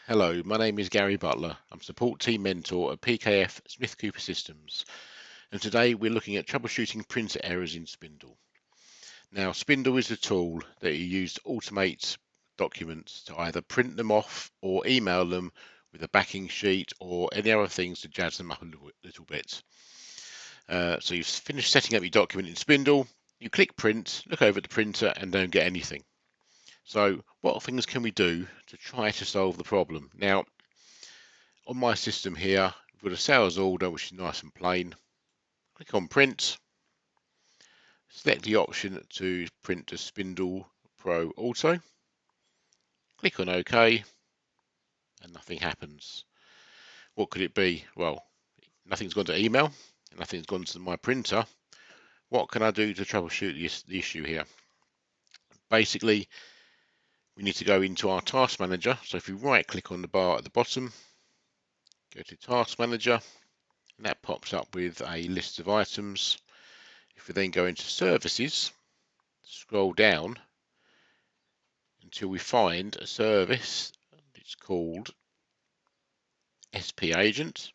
Hello, my name is Gary Butler. I'm Support Team Mentor at PKF Smith Cooper Systems, and today we're looking at troubleshooting printer errors in Spindle. Now, Spindle is a tool that you use to automate documents to either print them off or email them with a backing sheet or any other things to jazz them up a little bit. So you've finished setting up your document in Spindle, you click print, look over at the printer and don't get anything. So what things can we do to try to solve the problem? Now, on my system here, we've got a sales order which is nice and plain. Click on print, select the option to print to Spindle Pro Auto, click on OK, and nothing happens. What could it be? Well, nothing's gone to email, nothing's gone to my printer. What can I do to troubleshoot the issue here? Basically, we need to go into our task manager. So if you right click on the bar at the bottom, go to task manager, and that pops up with a list of items. If we then go into services, scroll down until we find a service. It's called SP Agent,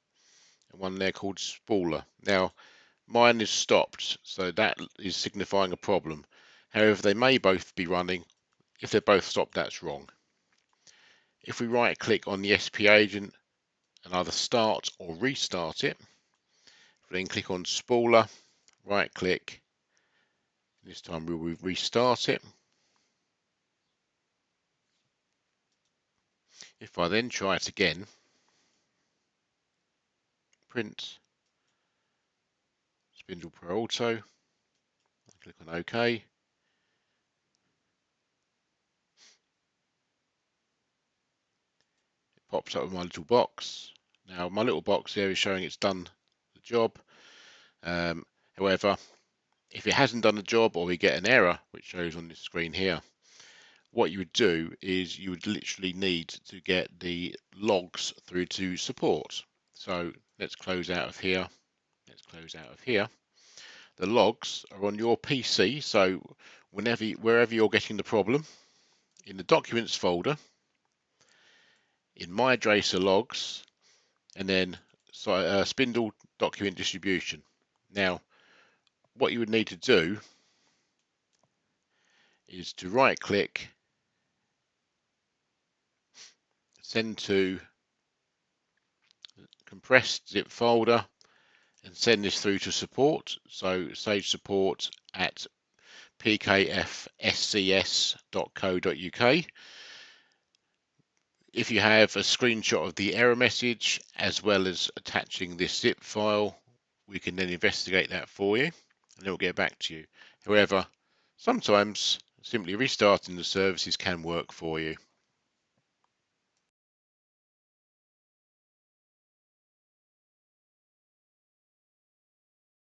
and one there called Spooler. Now, mine is stopped, so that is signifying a problem. However, they may both be running. If they're both stopped, that's wrong. If we right click on the SP Agent and either start or restart it, then click on Spooler, right click, this time we will restart it. If I then try it again, print Spindle Pro Auto, click on OK. It pops up with my little box. Now my little box there is showing it's done the job. However, if it hasn't done the job or we get an error, which shows on this screen here, what you would do is you would literally need to get the logs through to support. So let's close out of here. Let's close out of here. The logs are on your PC, so wherever you're getting the problem, in the documents folder, in my Dracer logs, and then Spindle document distribution. Now, what you would need to do is to right click, send to compressed zip folder, and send this through to support. So sage support at pkfscs.co.uk. If you have a screenshot of the error message as well as attaching this zip file, we can then investigate that for you and it will get back to you. However, sometimes simply restarting the services can work for you.